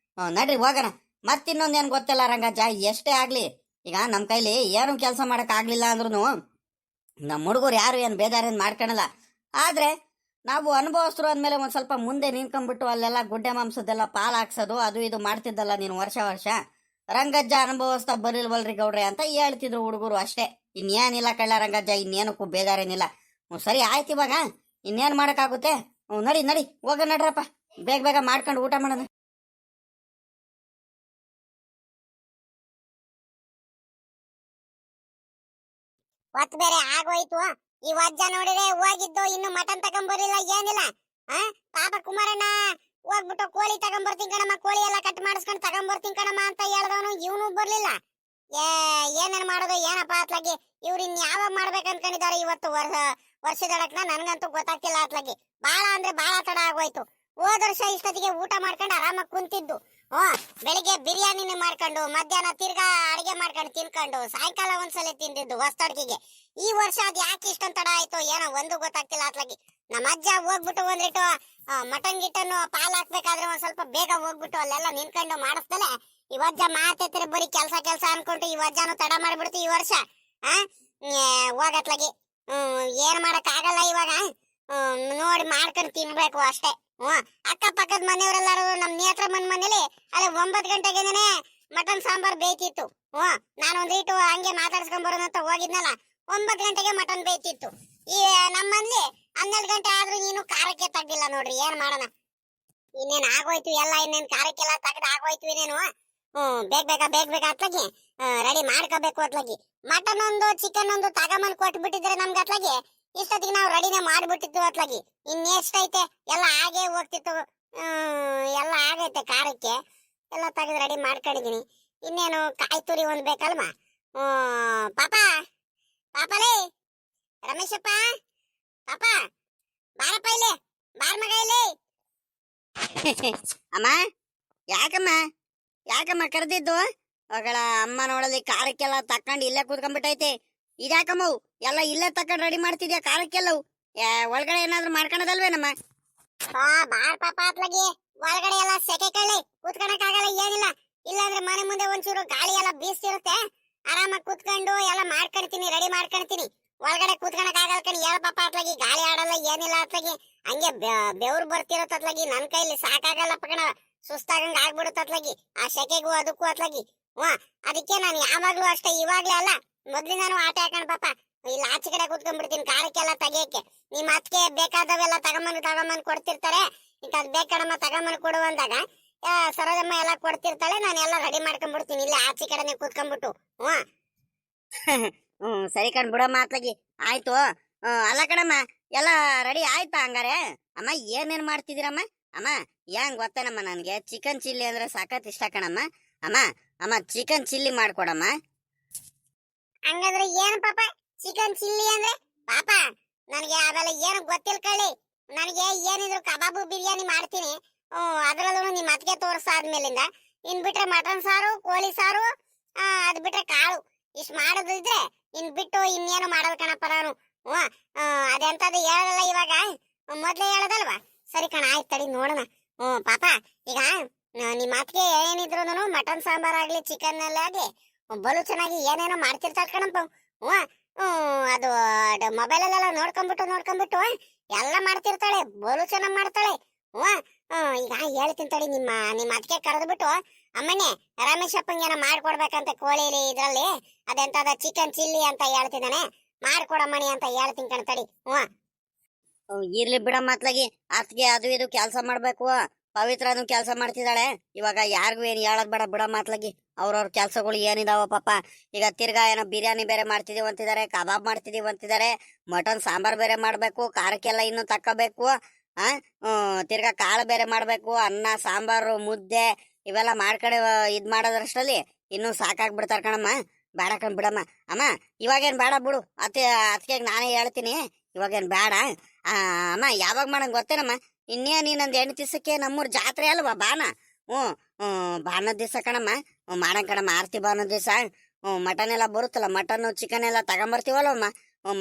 ನಡ್ರಿ ಹೋಗೋಣ. ಮತ್ತಿನ್ನೊಂದೇನು ಗೊತ್ತಿಲ್ಲ ರಂಗಜ್ಜ, ಎಷ್ಟೇ ಆಗ್ಲಿ ಈಗ ನಮ್ ಕೈಲಿ ಏನು ಕೆಲಸ ಮಾಡಕ್ ಆಗ್ಲಿಲ್ಲ ಅಂದ್ರೂ ನಮ್ಮ ಹುಡುಗರು ಯಾರು ಏನು ಬೇಜಾರೇನು ಮಾಡ್ಕೊಳಲ್ಲ. ಆದ್ರೆ ನಾವು ಅನುಭವಸ್ಥರು ಅಂದ್ಮೇಲೆ ಒಂದ್ ಸ್ವಲ್ಪ ಮುಂದೆ ನಿಂತ್ಕೊಂಡ್ಬಿಟ್ಟು ಅಲ್ಲೆಲ್ಲ ಗುಡ್ಡೆ ಮಾಂಸದೆಲ್ಲ ಪಾಲ್ ಹಾಕ್ಸೋದು ಅದು ಇದು ಮಾಡ್ತಿದ್ದಲ್ಲ ನೀನು ವರ್ಷ. ರಂಗಜ್ಜ ಅನುಭವಿಸ್ತಾ ಬರಿಲ್ವಲ್ರಿ ಗೌಡ್ರೆ ಅಂತ ಹೇಳ್ತಿದ್ರು ಹುಡುಗರು ಅಷ್ಟೇ. ಇನ್ನೇನಿಲ್ಲ ಕಳ್ಳ ರಂಗಜ್ಜ, ಇನ್ನೇನಕ್ಕೂ ಬೇಜಾರೇನಿಲ್ಲ. ಸರಿ ಆಯ್ತು, ಇವಾಗ ಇನ್ನೇನ್ ಮಾಡಕ್ಕಾಗುತ್ತೆ? ನಡಿ ಹೋಗ ನಡ್ರಪ್ಪ, ಬೇಗ ಮಾಡ್ಕೊಂಡು ಊಟ ಮಾಡೋಣ. ಹೊತ್ತು ಬೇರೆ ಆಗೋಯ್ತು. ಈ ವಜ್ಜ ನೋಡಿದ್ರೆ ಹೋಗಿದ್ದು ಇನ್ನು ಮಟನ್ ತಗೊಂಬರ್ಲಿಲ್ಲ, ಏನಿಲ್ಲ. ಪಾಪ ಕುಮಾರಣ್ಣ ಹೋಗ್ಬಿಟ್ಟು ಕೋಳಿ ತಗೊಂಬರ್ತೀನಿ ಕಣಮ್ಮ, ಕೋಳಿ ಎಲ್ಲ ಕಟ್ ಮಾಡಿಸ್ಕೊಂಡು ತಗೊಂಬರ್ತೀನಿ ಕಣಮ್ಮ ಅಂತ ಹೇಳ್ದವನು, ಇವನು ಬರ್ಲಿಲ್ಲ. ಏನೇನ್ ಮಾಡೋದು ಏನಪ್ಪ ಅತ್ಲಾಗಿ? ಇವ್ರು ಇನ್ ಯಾವಾಗ ಮಾಡ್ಬೇಕು ಅನ್ಕೊಂಡಿದ್ದಾರೆ ಇವತ್ತು ವರ್ಷದೊಳಕ್ನ? ನನ್ಗಂತೂ ಗೊತ್ತಾಗ್ತಿಲ್ಲ ಅತ್ಲಾಗಿ. ಬಾಳ ಅಂದ್ರೆ ಬಾಳ ತಡ ಆಗೋಯ್ತು. ಹೋದ ವರ್ಷ ಇಷ್ಟೊತ್ತಿಗೆ ಊಟ ಮಾಡ್ಕೊಂಡು ಆರಾಮಾಗಿ ಕುಂತಿದ್ದು, ಬೆಳಿಗ್ಗೆ ಬಿರಿಯಾನಿನ ಮಾಡ್ಕೊಂಡು ಮಧ್ಯಾಹ್ನ ತಿರ್ಗಾ ಅಡಿಗೆ ಮಾಡ್ಕೊಂಡು ತಿನ್ಕೊಂಡು ಸಾಯಂಕಾಲ ಒಂದ್ಸಲ ತಿಂದಿದ್ದು ಹೊಸ್ತಡ್ಕಿಗೆ. ಈ ವರ್ಷ ಅದ್ ಯಾಕೆ ಇಷ್ಟೊಂದ್ ತಡ ಆಯ್ತು ಏನೋ ಒಂದು ಗೊತ್ತಾಗ್ತಿಲ್ಲ ಅತ್ಲಾಗಿ. ನಮ್ಮ ಅಜ್ಜ ಹೋಗ್ಬಿಟ್ಟು ಒಂದಿಟ್ಟು ಮಟನ್ ಗಿಟ್ಟನ್ನು ಪಾಲ್ ಹಾಕ್ಬೇಕಾದ್ರೆ ಒಂದ್ ಸ್ವಲ್ಪ ಬೇಗ ಹೋಗ್ಬಿಟ್ಟು ಅಲ್ಲೆಲ್ಲ ನಿನ್ಕೊಂಡು ಮಾಡಿಸ್ದಲೆ ಈ ಅಜ್ಜ ಮಾತೆತ್ತಿರ ಬರೀ ಕೆಲ್ಸ ಅನ್ಕೊಂಡು ಈ ಅಜ್ಜನು ತಡ ಮಾಡ್ಬಿಡ್ತು ಈ ವರ್ಷ. ಹೋಗತ್ಲಾಗಿ ಏನ್ ಮಾಡಕ್ ಆಗಲ್ಲ ಇವಾಗ. ನೋಡಿ ಮಾಡ್ಕೊಂಡು ತಿನ್ಬೇಕು ಅಷ್ಟೇ. ಅಕ್ಕಪಕ್ಕದ ಮನೆಯವರೆಲ್ಲರೂ ನಮ್ ನೇತ್ರಮ್ಮನ ಮನೇಲಿ ಅಲ್ಲಿ 9 ಗಂಟೆಗೆನೆ ಮಟನ್ ಸಾಂಬಾರ್ ಬೇಯ್ತಿತ್ತು. ನಾನು ಒಂದಿಟ್ಟು ಹಂಗೆ ಮಾತಾಡ್ಸ್ಕೊಂಡ್ ಬರೋದಂತ ಹೋಗಿದ್ನಲ್ಲ, 9 ಗಂಟೆಗೆ ಮಟನ್ ಬೇಯ್ತಿತ್ತು. ಈ ನಮ್ಮಲ್ಲಿ 12 ಗಂಟೆ ಆದ್ರೂ ನೀನು ಖಾರಕ್ಕೆ ತಗ್ಗಿಲ್ಲ ನೋಡ್ರಿ, ಏನ್ ಮಾಡೋಣ. ಇನ್ನೇನ್ ಆಗೋಯ್ತು ಎಲ್ಲ, ಇನ್ನೇನ್ ಖಾರಕ್ಕೆಲ್ಲ ತಗದ್ ಆಗೋಯ್ತು ಇನ್ನೇನು. ಬೇಗ ಅತ್ಲಾಗಿ ರೆಡಿ ಮಾಡ್ಕೋಬೇಕು ಅತ್ಲಾಗಿ. ಮಟನ್ ಒಂದು ಚಿಕನ್ ಒಂದು ತಗೊಂಬಂದ್ ಕೊಟ್ಬಿಟ್ಟಿದ್ರೆ ನಮ್ಗೆ ಅತ್ಲಾಗಿ ಇಷ್ಟೊತ್ತಿಗೆ ನಾವು ರೆಡಿನೇ ಮಾಡ್ಬಿಟ್ಟಿದ್ವಿ ಅತ್ಲಾಗಿ. ಇನ್ನೆಷ್ಟೈತೆ ಎಲ್ಲ ಹಾಗೆ ಹೋಗ್ತಿತ್ತು. ಎಲ್ಲ ಆಗೈತೆ ಖಾರಕ್ಕೆ ಎಲ್ಲ ತೆಗೆದು ರೆಡಿ ಮಾಡ್ಕೊಂಡಿದೀನಿ. ಇನ್ನೇನು ಕಾಯಿ ತುರಿ ಒಂದ್ ಬೇಕಲ್ವಾ. ಪಾಪಲೇ ರಮೇಶಪ್ಪ, ಪಾಪ ಬಾರಪ್ಪ ಇಲ್ಲಿ, ಬಾರ್ ಮಗ ಇಲ್ಲಿ. ಅಮ್ಮ ಯಾಕಮ್ಮ ಕರೆದಿದ್ದು? ಅಗಳ ಅಮ್ಮ ನೋಡಲಿ ಖಾರಕ್ಕೆಲ್ಲ ತಕೊಂಡು ಇಲ್ಲೇ ಕೂತ್ಕೊಂಡ್ಬಿಟ್ಟೈತೆ. ಇದ್ಯಾಕಮ್ಮ ಎಲ್ಲ ಇಲ್ಲೇ ತಕೊಂಡ್ ರೆಡಿ ಮಾಡ್ತಿದ್ಯಾ ಖಾರಕ್ಕೆಲ್ಲವು? ಒಳಗಡೆ ಏನಾದ್ರು ಮಾಡ್ಕೊಳದಲ್ವೇನಮ್ಮ? ಬಾರ್ ಪಾಪ ಅತ್ಲಾಗಿ ಒಳಗಡೆ ಎಲ್ಲ ಸೆಕೆ ಕಳ್ಳಿ ಕೂತ್ಕೊಳಕ್ ಆಗಲ್ಲ, ಏನಿಲ್ಲ. ಇಲ್ಲಾಂದ್ರೆ ಮನೆ ಮುಂದೆ ಒಂಚೂರು ಗಾಳಿ ಎಲ್ಲ ಬೀಸ್ತಿರುತ್ತೆ, ಆರಾಮಾಗಿ ಕೂತ್ಕೊಂಡು ಎಲ್ಲ ಮಾಡ್ಕೊಳ್ತೀನಿ, ರೆಡಿ ಮಾಡ್ಕೊಳ್ತೀನಿ. ಒಳಗಡೆ ಕೂತ್ಕೊಳಕ್ ಆಗಲ್ಲ ಕಣಿ, ಹೇಳ ಪಾಪ ಅತ್ಲಾಗಿ. ಗಾಳಿ ಆಡಲ್ಲ ಏನಿಲ್ಲ ಅತ್ಲಾಗಿ, ಹಂಗೆ ಬೆವ್ರು ಬರ್ತಿರತ್ತ ಅತ್ಲಾಗಿ. ನನ್ ಕೈಲಿ ಸಾಕಾಗಲ್ಲ ಪಕಣ, ಸುಸ್ತಾಗಂಗ ಆಗ್ಬಿಡುತ್ತ ಅತ್ಲಾಗಿ ಆ ಸೆಕೆಗೂ ಅದಕ್ಕೂ ಅತ್ಲಾಗಿ. ಅದಕ್ಕೆ ನಾನು ಯಾವಾಗ್ಲೂ ಅಷ್ಟೇ, ಇವಾಗ್ಲೇ ಅಲ್ಲ ಮೊದ್ಲಿಂದಾನು ಆಟ ಹಾಕೊಂಡ್ ಪಾಪ ಇಲ್ಲಿ ಆಚೆ ಕಡೆ ಕೂತ್ಕೊಂಡ್ಬಿಡ್ತೀನಿ ಖಾರಕ್ಕೆಲ್ಲ ತೆಗಿಯಕ್ಕೆ. ನಿಮ್ ಅತ್ತಿಗೆ ಬೇಕಾದವೆಲ್ಲ ತಗೊಂಬಂದ್ ಕೊಡ್ತಿರ್ತಾರೆ. ಈಗ ಅದ್ ಬೇಕಡಮ್ಮ ತಗೊಂಬಂದ್ ಕೊಡು ಅಂದಾಗ ಸರೋಜಮ್ಮ ಎಲ್ಲ ಕೊಡ್ತಿರ್ತಾಳೆ, ನಾನು ಎಲ್ಲ ರೆಡಿ ಮಾಡ್ಕೊಂಡ್ಬಿಡ್ತೀನಿ ಇಲ್ಲಿ ಆಚೆ ಕಡೆನೆ ಕೂತ್ಕೊಂಡ್ಬಿಟ್ಟು. ಸರಿ ಕಣ್ ಬಿಡಮ್ಮ ಅತ್ಲಾಗಿ, ಆಯ್ತು. ಅಲ್ಲ ಕಣಮ್ಮ, ಎಲ್ಲ ರೆಡಿ ಆಯ್ತಾ ಹಂಗಾರೆ? ಅಮ್ಮ ಏನೇನ್ ಮಾಡ್ತಿದ್ದೀರಮ್ಮ? ಅಮ್ಮ ಹೆಂಗ್ ಗೊತ್ತೇನಮ್ಮ, ನನ್ಗೆ ಚಿಕನ್ ಚಿಲ್ಲಿ ಅಂದ್ರೆ ಸಖತ್ ಇಷ್ಟ ಕಣಮ್ಮ. ಅಮ್ಮ ಚಿಕನ್ ಚಿಲ್ಲಿ ಮಾಡ್ಕೊಡಮ್ಮ. ಹಂಗಂದ್ರೆ ಏನು ಪಾಪ ಚಿಕನ್ ಚಿಲ್ಲಿ ಅಂದ್ರೆ? ಪಾಪ ನನಗೆ ಅವೆಲ್ಲ ಏನು ಗೊತ್ತಿಲ್ಲ ಕಳ್ಳಿ. ನನಗೆ ಏನಿದ್ರು ಕಬಾಬು ಬಿರಿಯಾನಿ ಮಾಡ್ತೀನಿ. ಅದ್ರಲ್ಲೂ ನಿಮ್ಮ ಅತ್ತಿಗೆ ತೋರ್ಸಾದ್ಮೇಲಿಂದ ಇನ್ ಬಿಟ್ರೆ ಮಟನ್ ಸಾರು, ಕೋಳಿ ಸಾರು, ಅದ್ ಬಿಟ್ರೆ ಕಾಳು, ಇಷ್ಟು ಮಾಡೋದಿದ್ರೆ ಇನ್ ಬಿಟ್ಟು ಇನ್ನೇನು ಮಾಡೋದು ಕಣಪ್ಪ ನಾನು. ಅದೆಂತದ್ದು ಹೇಳಲ್ಲ ಇವಾಗ, ಮೊದ್ಲೇ ಹೇಳದಲ್ವಾ? ಸರಿ ಕಣ, ಆಯ್ತು ತಡಿ ನೋಡೋಣ. ಪಾಪ ಈಗ ನಿಮ್ಮ ಅತ್ತಿಗೆ ಏನಿದ್ರು ಮಟನ್ ಸಾಂಬಾರ್ ಆಗ್ಲಿ ಚಿಕನ್ ಆಗ್ಲಿ ಬಲು ಚೆನ್ನಾಗಿ ಏನೇನೋ ಮಾಡ್ತಿರ್ತಾಳ ಕಣಪ್ಪ. ಅದು ಮೊಬೈಲಲ್ಲೆಲ್ಲ ನೋಡ್ಕೊಂಡ್ಬಿಟ್ಟು ಎಲ್ಲ ಮಾಡ್ತಿರ್ತಾಳೆ, ಬಲು ಚೆನ್ನಾಗ್ ಮಾಡ್ತಾಳೆ. ಈಗ ಹೇಳ್ತೀನಿ ತಡಿ, ನಿಮ್ಮ ಅತ್ತಿಗೆ ಕರೆದ್ಬಿಟ್ಟು ಅಮ್ಮನೇ ರಮೇಶಪ್ಪಂಗೇನೋ ಮಾಡ್ಕೊಡ್ಬೇಕಂತ ಕೋಳಿಲಿ ಇದ್ರಲ್ಲಿ ಅದೆಂತದ ಚಿಕನ್ ಚಿಲ್ಲಿ ಅಂತ ಹೇಳ್ತಿದ್ದಾನೆ, ಮಾಡ್ಕೊಡಮ್ಮಣಿ ಅಂತ ಹೇಳ್ತೀನಿ ಕಣ ತಡಿ. ಇರ್ಲಿ ಬಿಡಮ್ಮ ಅತ್ಲಾಗಿ, ಅತ್ಗೆ ಅದು ಇದು ಕೆಲಸ ಮಾಡ್ಬೇಕು. ಪವಿತ್ರನು ಕೆಲಸ ಮಾಡ್ತಿದ್ದಾಳೆ. ಇವಾಗ ಯಾರಿಗೂ ಏನ್ ಹೇಳದ್ ಬೇಡ ಬಿಡಮ್ಮ ಅತ್ಲಾಗಿ, ಅವ್ರವ್ರ ಕೆಲ್ಸಗಳು ಏನಿದಾವ ಪಾಪ. ಈಗ ತಿರ್ಗಾ ಏನೋ ಬಿರಿಯಾನಿ ಬೇರೆ ಮಾಡ್ತಿದೀವಿ ಅಂತಿದ್ದಾರೆ, ಕಬಾಬ್ ಮಾಡ್ತಿದೀವಿ ಅಂತಿದ್ದಾರೆ, ಮಟನ್ ಸಾಂಬಾರ್ ಬೇರೆ ಮಾಡ್ಬೇಕು, ಖಾರಕ್ಕೆಲ್ಲ ಇನ್ನು ತಕ್ಕಬೇಕು. ತಿರ್ಗಾ ಕಾಳು ಬೇರೆ ಮಾಡ್ಬೇಕು, ಅನ್ನ ಸಾಂಬಾರು ಮುದ್ದೆ ಇವೆಲ್ಲ ಮಾಡ್ಕಡೆ ಇದ್ ಮಾಡೋದ್ರಷ್ಟರಲ್ಲಿ ಇನ್ನೂ ಸಾಕಾಗ್ಬಿಡ್ತಾರ ಕಣಮ್ಮ. ಬೇಡ ಕಣ್ ಬಿಡಮ್ಮ. ಅಮ್ಮ ಇವಾಗೇನ್ ಬೇಡ ಬಿಡು, ಅತ್ತಿಗೆ ನಾನೇ ಹೇಳ್ತೀನಿ, ಇವಾಗೇನ್ ಬೇಡ. ಅಮ್ಮ ಯಾವಾಗ ಮಾಡಂಗ್ ಗೊತ್ತೇನಮ್ಮ? ಇನ್ನೇನು ಇನ್ನೊಂದು 8 ದಿವಸಕ್ಕೆ ನಮ್ಮೂರ್ ಜಾತ್ರೆ ಅಲ್ವಾ ಬಾನ. ಬಾನದ ದಿವಸ ಕಣಮ್ಮ ಮಾಡಂಗ್ ಕಣಮ್ಮ, ಆರ್ತಿ ಬಾನದ ದಿವಸ. ಮಟನ್ ಎಲ್ಲ ಬರುತ್ತಲ್ಲ, ಮಟನ್ ಚಿಕನ್ ಎಲ್ಲ ತಗೊಂಬರ್ತೀವಲ್ಲ ಅಮ್ಮ,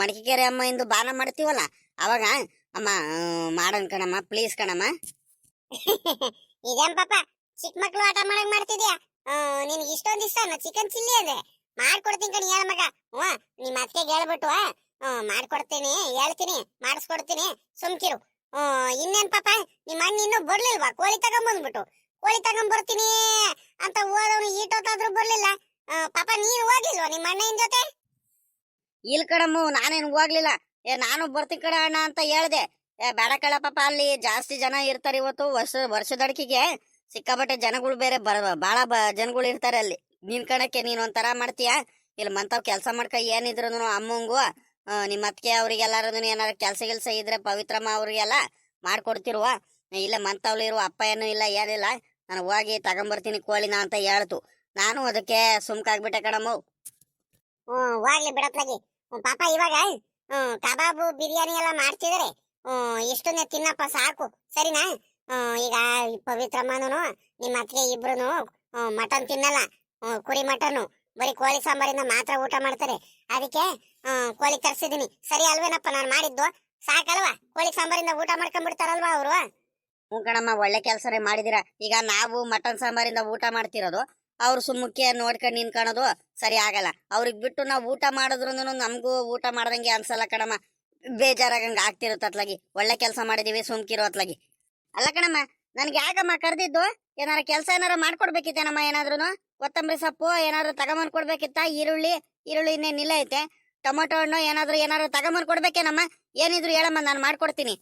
ಮಡಿಕೆರೆ ಅಮ್ಮ ಇಂದು ಬಾನ ಮಾಡ್ತೀವಲ್ಲ ಅವಾಗ ಅಮ್ಮ ಮಾಡನ್ ಕಣಮ್ಮ, ಪ್ಲೀಸ್ ಕಣಮ್ಮ. ಇದೇನ್ ಪಾಪ ಚಿಕ್ಕ ಮಕ್ಳು ಆಟ ಮಾಡಂಗ್ ಮಾಡ್ತಿದ್ಯಾ? ನಿನ್ಗೆ ಇಷ್ಟೊಂದು ಇಷ್ಟ ಚಿಕನ್ ಚಿಲ್ಲಿ ಅಂದ್ರೆ ಮಾಡ್ಕೊಡ್ತೀನಿ ಕಣಿ ಹೇಳ ಮಗ. ನಿಮ್ಮ ಅತ್ತಿಗೆ ಹೇಳ್ಬಿಟ್ಟು ಮಾಡ್ಕೊಡ್ತೀನಿ, ಹೇಳ್ತೀನಿ, ಮಾಡಿಸ್ಕೊಡ್ತೀನಿ, ಸುಮ್ಕಿರು. ಇನ್ನೇನ್ ಪಾಪ ನಿಮ್ಮ ಅಣ್ಣ ಇನ್ನೂ ಬರ್ಲಿಲ್ವಾ? ಕೋಳಿ ತಗೊಂಬಂದ್ಬಿಟ್ಟು ಕೋಳಿ ತಗೊಂಬರ್ತೀನಿ ಅಂತ ಹೋದವನು ಈಟೊತ್ತಾದ್ರೂ ಬರ್ಲಿಲ್ಲ. ಪಾಪ ನೀನು ಹೋಗಿಲ್ವಾ ನಿಮ್ಮ ಅಣ್ಣನ ಜೊತೆ? ಇಲ್ ಕಣಮ್ಮ, ನಾನೇನು ಹೋಗ್ಲಿಲ್ಲ. ನಾನು ಬರ್ತೀನಿ ಕಣ ಅಣ್ಣ ಅಂತ ಹೇಳ್ದೆ. ಬೇಡ ಕಳ ಪಾಪ, ಅಲ್ಲಿ ಜಾಸ್ತಿ ಜನ ಇರ್ತಾರೆ ಇವತ್ತು. ವರ್ಷದಡ್ಕಿಗೆ ಸಿಕ್ಕಾಬಟ್ಟೆ ಜನಗಳು ಬೇರೆ ಬಾಳ ಜನಗಳು ಇರ್ತಾರೆ ಅಲ್ಲಿ. ನಿನ್ ಕಣಕ್ಕೆ ನೀನ್ ಒಂಥರ ಮಾಡ್ತೀಯ. ಇಲ್ಲಿ ಮಂತಾವ್ ಕೆಲಸ ಮಾಡ್ಕ ಏನಿದ್ರು ಅಮ್ಮಂಗು ನಿಮ್ಮ ಅತ್ತಿಗೆ ಅವ್ರಿಗೆಲ್ಲಾರು ಏನಾರ ಕೆಲ್ಸ ಇದ್ರೆ ಪವಿತ್ರಮ್ಮ ಅವ್ರಿಗೆಲ್ಲ ಮಾಡ್ಕೊಡ್ತಿರುವ. ಇಲ್ಲ ಮಂತಾವ್ಲಿ ಇರುವ ಅಪ್ಪ ಏನು ಇಲ್ಲ ಏನಿಲ್ಲ, ನಾನು ಹೋಗಿ ತಗೊಂಬರ್ತೀನಿ ಕೋಳಿನ ಅಂತ ಹೇಳ್ತು. ನಾನು ಅದಕ್ಕೆ ಸುಮ್ಕಾಗ್ಬಿಟ್ಟೆ ಕಣಮ್ಮ. ಹೋಗ್ಲಿ ಬಿಡತ್ಲಾಗಿ. ಪಾಪ ಇವಾಗ ಕಬಾಬು ಬಿರಿಯಾನಿ ಎಲ್ಲ ಮಾಡ್ತಿದಾರೆ, ಇಷ್ಟನ್ನೇ ತಿನ್ನಪ್ಪ ಸಾಕು, ಸರಿನಾ? ಈಗ ಪವಿತ್ರಮ್ಮನೂ ನಿಮ್ಮ ಅತ್ತಿಗೆ ಇಬ್ರು ಮಟನ್ ತಿನ್ನಲ್ಲ. ಕುರಿ ಮಟನ್ ಬರೀ ಕೋಳಿ ಸಾಂಬಾರಿಂದ ಮಾತ್ರ ಊಟ ಮಾಡ್ತಾರೆ. ಅದಕ್ಕೆ ಕೋಳಿ ತರಿಸಿದೀನಿ. ಸರಿ ಅಲ್ವೇನಪ್ಪ ನಾನು ಮಾಡಿದ್ದು? ಸಾಕಲ್ವಾ? ಕೋಳಿ ಸಾಂಬಾರಿಂದ ಊಟ ಮಾಡ್ಕೊಂಡ್ಬಿಡ್ತಾರಲ್ವಾ ಅವರು? ಹ್ಞೂ ಕಣಮ್ಮ, ಒಳ್ಳೆ ಕೆಲಸನೇ ಮಾಡಿದಿರ. ಈಗ ನಾವು ಮಟನ್ ಸಾಂಬಾರಿಂದ ಊಟ ಮಾಡ್ತಿರೋದು, ಅವ್ರು ಸುಮ್ಮಕ್ಕೆ ನೋಡ್ಕೊಂಡು ನಿನ್ಕೊಳೋದು ಸರಿ ಆಗಲ್ಲ. ಅವ್ರಿಗೆ ಬಿಟ್ಟು ನಾವು ಊಟ ಮಾಡಿದ್ರು ನಮಗೂ ಊಟ ಮಾಡ್ದಂಗೆ ಅನ್ಸಲ್ಲ ಕಣಮ್ಮ. ಬೇಜಾರಾಗಂಗೆ ಆಗ್ತಿರುತ್ತೆ ಅತ್ಲಾಗಿ. ಒಳ್ಳೆ ಕೆಲಸ ಮಾಡಿದೀವಿ, ಸುಮ್ಕಿರೋ ಅತ್ಲಾಗಿ. ಅಲ್ಲ ಕಣಮ್ಮ, ನನ್ಗೆ ಯಾಕಮ್ಮ ಕರೆದಿದ್ದು? ಏನಾರ ಕೆಲಸ ಏನಾರ ಮಾಡ್ಕೊಡ್ಬೇಕಿತ್ತೇನಮ್ಮ? ಏನಾದ್ರು ಕೊತ್ತಂಬರಿ ಸೊಪ್ಪು ಏನಾದ್ರು ತಗೊಂಬಂದ್ ಕೊಡ್ಬೇಕಿತ್ತ? ಈರುಳ್ಳಿ ಇನ್ನೇನಿಲ್ಲ ಐತೆ. ಟೊಮೊಟೊ ಹಣ್ಣು ಏನಾದ್ರು ತಗೊಂಬಂದ್ ಕೊಡ್ಬೇಕೇನಮ್ಮ? ಏನಿದ್ರು ಹೇಳಮ್ಮ, ನಾನು ಮಾಡ್ಕೊಡ್ತೀನಿ.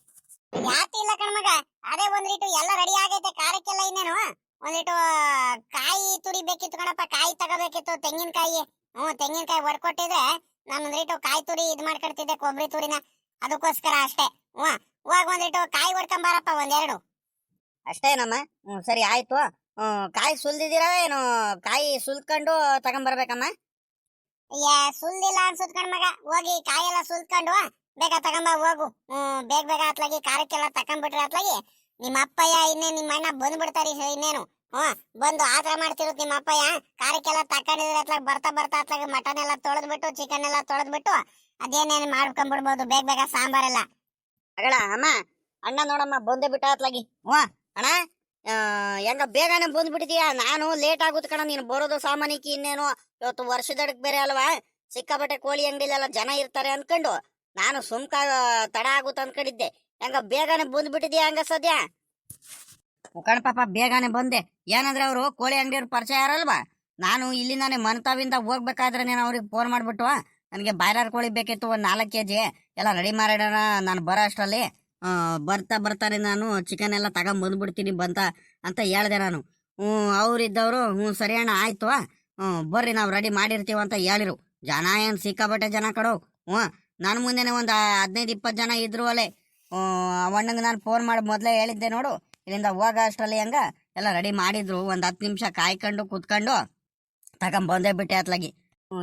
ಯಾಕೆ ಇಲ್ಲ ಕಣ್ಮಗ, ಅದೇ ಒಂದಿಟ್ಟು ಎಲ್ಲ ರೆಡಿ ಆಗೈತೆ. ಖಾರಕ್ಕೆಲ್ಲ ಇನ್ನೇನು ಒಂದಿಟ್ಟು ಕಾಯಿ ತುರಿ ಬೇಕಿತ್ತು ಕಣಪ್ಪ. ಕಾಯಿ ತಗೋಬೇಕಿತ್ತು, ತೆಂಗಿನಕಾಯಿ. ತೆಂಗಿನಕಾಯಿ ಹೊಡ್ಕೊಟ್ಟಿದ್ರೆ ನಾನು ಒಂದಿಟ್ಟು ಕಾಯಿ ತುರಿ ಇದ್ ಮಾಡ್ಕೊಡ್ತಿದ್ದೆ, ಕೊಬ್ಬರಿ ತುರಿನ. ಅದಕ್ಕೋಸ್ಕರ ಅಷ್ಟೇ. ಹೋಗ್ ಒಂದಿಟ್ಟು ಕಾಯಿ ಹೊಡ್ಕೊಂಬಾರಪ್ಪ, ಒಂದೆರಡು. ಅಷ್ಟೇನಮ್ಮ? ಸರಿ ಆಯ್ತು. ಕಾಯಿ ಸುಲ್ದಿದ್ದೀರಾ ಏನು? ಕಾಯಿ ಸುಲ್ಕೊಂಡು ತಗೊಂಬರ್ಬೇಕಮ್ಮ? ಸುಲ್ದಿಲ್ಲ ಅನ್ಸುತ್ ಕಣ್ಮಗ. ಹೋಗಿ ಕಾಯಿ ಎಲ್ಲ ಸುಲ್ಕೊಂಡು ಬೇಗ ತಗೊಂಬ ಹೋಗು. ಬೇಗ ಅತ್ಲಾಗಿ ಖಾರಕ್ಕೆಲ್ಲ ತಕೊಂಡ್ಬಿಟ್ರೆ ಅತ್ಲಾಗಿ ನಿಮ್ಮ ಅಪ್ಪಯ್ಯ ಇನ್ನೇನು ನಿಮ್ಮ ಅಣ್ಣ ಬಂದ್ಬಿಡ್ತಾರಿ. ಇನ್ನೇನು ಬಂದು ಆತರ ಮಾಡ್ತಿರುತ್ತ ನಿಮ್ಮ ಅಪ್ಪಯ್ಯ. ಖಾರಕ್ಕೆಲ್ಲ ತಕೊಂಡಿದ್ರೆ ಅತ್ಲಾಗ ಬರ್ತಾ ಅತ್ಲಾಗ ಮಟನ್ ಎಲ್ಲ ತೊಳೆದ್ಬಿಟ್ಟು, ಚಿಕನ್ ಎಲ್ಲ ತೊಳೆದ್ಬಿಟ್ಟು ಅದೇನೇನು ಮಾಡ್ಕೊಂಡ್ಬಿಡ್ಬೋದು ಬೇಗ ಸಾಂಬಾರೆಲ್ಲ. ಅಗಳ ಅಮ್ಮ, ಅಣ್ಣ ನೋಡಮ್ಮ ಬಂದೇ ಬಿಟ್ಟ ಅತ್ಲಾಗಿ. ಅಣ್ಣ, ಹೆಂಗ ಬೇಗನೆ ಬಂದ್ಬಿಟ್ಟಿದೀಯಾ? ನಾನು ಲೇಟ್ ಆಗುತ್ತೆ ಕಣ ನೀನು ಬರೋದು ಸಾಮಾನ್ಯಕ್ಕೆ. ಇನ್ನೇನು ಇವತ್ತು ವರ್ಷದಡಕ್ ಬೇರೆ ಅಲ್ವಾ? ಸಿಕ್ಕಾಪಟ್ಟೆ ಕೋಳಿ ಅಂಗಡಿಲೆಲ್ಲ ಜನ ಇರ್ತಾರೆ ಅನ್ಕೊಂಡು ನಾನು ಸುಮ್ಕ ತಡ ಆಗುತ್ತೆ ಅನ್ಕೊಂಡಿದ್ದೆ. ಹೆಂಗ ಬೇಗನೆ ಬಂದ್ಬಿಟ್ಟಿದ್ಯಾ ಹಂಗ ಸದ್ಯ? ಮುಖಂಡ ಪಾಪ ಬೇಗನೆ ಬಂದೆ. ಏನಂದ್ರೆ ಅವರು ಕೋಳಿ ಅಂಗಡಿಯವ್ರ ಪರಿಚಯ ಯಾರಲ್ವಾ? ನಾನು ಇಲ್ಲಿಂದಾನೆ ಮನ್ತಾವಿಂದ ಹೋಗ್ಬೇಕಾದ್ರೆ ನಾನು ಅವ್ರಿಗೆ ಫೋನ್ ಮಾಡ್ಬಿಟ್ಟು ನನಗೆ ಬಾಯ್ಲರ್ ಕೋಳಿ ಬೇಕಿತ್ತು, ಒಂದು 4 kg ಎಲ್ಲ ರೆಡಿ ಮಾಡಿಡೋಣ, ನಾನು ಬರೋ ಅಷ್ಟರಲ್ಲಿ ಬರ್ತಾರೆ, ನಾನು ಚಿಕನ್ ಎಲ್ಲ ತಗೊಂಬಂದ್ಬಿಡ್ತೀನಿ ಅಂತ ಹೇಳ್ದೆ ನಾನು. ಅವ್ರಿದ್ದವರು ಸರಿ ಅಣ್ಣ ಆಯ್ತು, ಬರ್ರಿ ನಾವು ರೆಡಿ ಮಾಡಿರ್ತೀವ ಅಂತ ಹೇಳಿರು. ಜನ ಏನು ಸಿಕ್ಕಾಬಟ್ಟೆ ಜನ ಕಡೋ. ನನ್ನ ಮುಂದೆನೆ ಒಂದು 15-20 ಜನ ಇದ್ರು ಅಲ್ಲೇ. ಅಣ್ಣಂಗೆ ನಾನು ಫೋನ್ ಮಾಡಿ ಮೊದಲೇ ಹೇಳಿದ್ದೆ ನೋಡು, ಇಲ್ಲಿಂದ ಹೋಗ ಅಷ್ಟರಲ್ಲಿ ಹಂಗ ಎಲ್ಲ ರೆಡಿ ಮಾಡಿದ್ರು. ಒಂದು 10 ನಿಮಿಷ ಕಾಯ್ಕೊಂಡು ಕೂತ್ಕೊಂಡು ತಗೊಂಬಂದೇ ಬಿಟ್ಟೆ ಅತ್ಲಾಗಿ.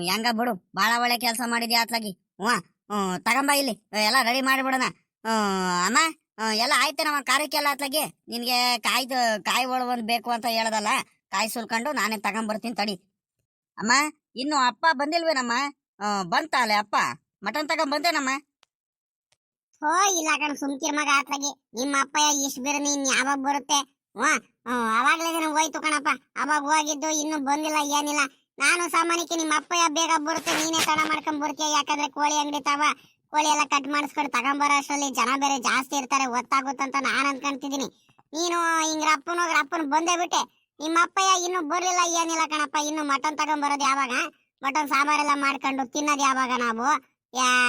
ಹೆಂಗ ಬಿಡು, ಭಾಳ ಒಳ್ಳೆ ಕೆಲಸ ಮಾಡಿದ್ಯಾ ಅತ್ಲಾಗಿ. ತಗೊಂಬ ಇಲ್ಲಿ ಎಲ್ಲ ರೆಡಿ ಮಾಡಿಬಿಡೋಣ. ಅಮ್ಮ, ಎಲ್ಲ ಆಯ್ತೇನಮ್ಮ ಕಾರ್ಯಕ್ಕೆಲ್ಲ ಅತ್ಲಾಗಿ? ನಿನಗೆ ಕಾಯಿ ಒಳ ಒಂದು ಬೇಕು ಅಂತ ಹೇಳದಲ್ಲ, ಕಾಯಿ ಸುಲ್ಕೊಂಡು ನಾನೇ ತಗೊಂಬರ್ತೀನಿ ತಡಿ. ಅಮ್ಮ, ಇನ್ನು ಅಪ್ಪ ಬಂದಿಲ್ವೇನಮ್ಮ? ಬಂತಾಲೆ ಅಪ್ಪ, ಮಟನ್ ತಗೊಂಬಂದೇನಮ್ಮ? ಇಲ್ಲ ಕಣ, ಸುಮ್ಕಿರ್ ಮಗ ಅತ್ಲಾಗಿ. ನಿಮ್ಮ ಅಪ್ಪಯ್ಯ ಇಷ್ಟು ಬೇರೆ ನೀನ್ ಯಾವಾಗ ಬರುತ್ತೆ? ಅವಾಗ್ಲೇ ಹೋಯ್ತು ಕಣಪ್ಪ. ಅವಾಗ ಹೋಗಿದ್ದು ಇನ್ನು ಬಂದಿಲ್ಲ, ಏನಿಲ್ಲ. ನಾನು ಸಾಮಾನ್ಯಕ್ಕೆ ನಿಮ್ಮ ಅಪ್ಪಯ್ಯ ಬೇಗ ಬರುತ್ತೆ, ನೀನೇ ತಡ ಮಾಡ್ಕೊಂಡ್ ಬರ್ತೀಯ. ಯಾಕಂದ್ರೆ ಕೋಳಿ ಅಂಗಡಿ ಕೋಳಿ ಎಲ್ಲ ಕಟ್ ಮಾಡಿಸ್ಕೊಂಡು ತಗೊಂಬರೋ ಅಷ್ಟರಲ್ಲಿ ಜನ ಬೇರೆ ಜಾಸ್ತಿ ಇರ್ತಾರೆ, ಗೊತ್ತಾಗುತ್ತಂತ ನಾನು ಅನ್ಕೊಂತಿದ್ದೀನಿ. ನೀನು ಹಿಂಗ್ ರಪ್ಪನ ಬಂದೇ ಬಿಟ್ಟೆ. ನಿಮ್ಮ ಅಪ್ಪಯ್ಯ ಇನ್ನು ಬರ್ಲಿಲ್ಲ, ಏನಿಲ್ಲ ಕಣಪ್ಪ. ಇನ್ನು ಮಟನ್ ತಗೊಂಬರೋದು ಯಾವಾಗ? ಮಟನ್ ಸಾಂಬಾರೆಲ್ಲ ಮಾಡ್ಕೊಂಡು ತಿನ್ನೋದು ಯಾವಾಗ ನಾವು?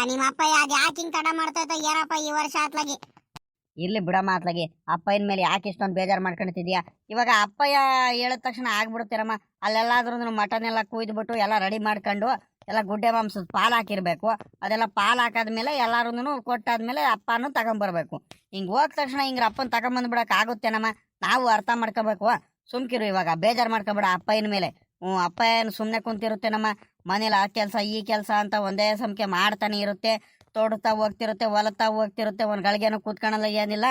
ನಿಮ್ಮ ಅಪ್ಪಯ್ಯ ಅದ್ ಯಾಕೆ ಹಿಂಗ್ ತಡ ಮಾಡ್ತೈತ ಏನಪ್ಪ ಈ ವರ್ಷ ಅತ್ಲಾಗಿ? ಇರ್ಲಿ ಬಿಡಮ್ಮ ಅತ್ಲಾಗಿ, ಅಪ್ಪಯ್ಯನ ಮೇಲೆ ಯಾಕೆ ಇಷ್ಟೊಂದು ಬೇಜಾರು ಮಾಡ್ಕೊಳ್ತಿದ್ಯಾ? ಇವಾಗ ಅಪ್ಪಯ್ಯ ಹೇಳಿದ ತಕ್ಷಣ ಆಗ್ಬಿಡುತ್ತೀರಮ್ಮ. ಅಲ್ಲೆಲ್ಲಾದ್ರೂ ಮಟನ್ ಎಲ್ಲ ಕುಯ್ದುಬಿಟ್ಟು ಎಲ್ಲ ರೆಡಿ ಮಾಡ್ಕೊಂಡು ಎಲ್ಲ ಗುಡ್ಡೆ ಮಾಂಸದ ಪಾಲು ಹಾಕಿರ್ಬೇಕು. ಅದೆಲ್ಲ ಪಾಲು ಹಾಕಾದ್ಮೇಲೆ ಎಲ್ಲಾರು ಕೊಟ್ಟಾದ್ಮೇಲೆ ಅಪ್ಪನೂ ತಗೊಂಬರ್ಬೇಕು. ಹಿಂಗೆ ಹೋದ ತಕ್ಷಣ ಹಿಂಗ್ರ ಅಪ್ಪನ ತಗೊಂಬಂದ್ಬಿಡಕ್ ಆಗುತ್ತೇನಮ್ಮ? ನಾವು ಅರ್ಥ ಮಾಡ್ಕೋಬೇಕು. ಸುಮ್ಕಿರು, ಇವಾಗ ಬೇಜಾರು ಮಾಡ್ಕೊಬೇಡ ಅಪ್ಪಯ್ಯನ ಮೇಲೆ. ಅಪ್ಪಯ್ಯನ ಸುಮ್ಮನೆ ಕುಂತಿರುತ್ತೇನಮ್ಮ. ಮನೇಲಿ ಆ ಕೆಲಸ ಈ ಕೆಲಸ ಅಂತ ಒಂದೇ ಸಮಕೆ ಮಾಡ್ತಾನೆ ಇರುತ್ತೆ. ತೋಡುತ್ತಾ ಹೋಗ್ತಿರುತ್ತೆ, ಹೊಲತ್ತಾ ಹೋಗ್ತಿರುತ್ತೆ, ಒಂದು ಗಳಿಗೆನೂ ಕೂತ್ಕೊಳ್ಳಲ್ಲ, ಏನಿಲ್ಲ.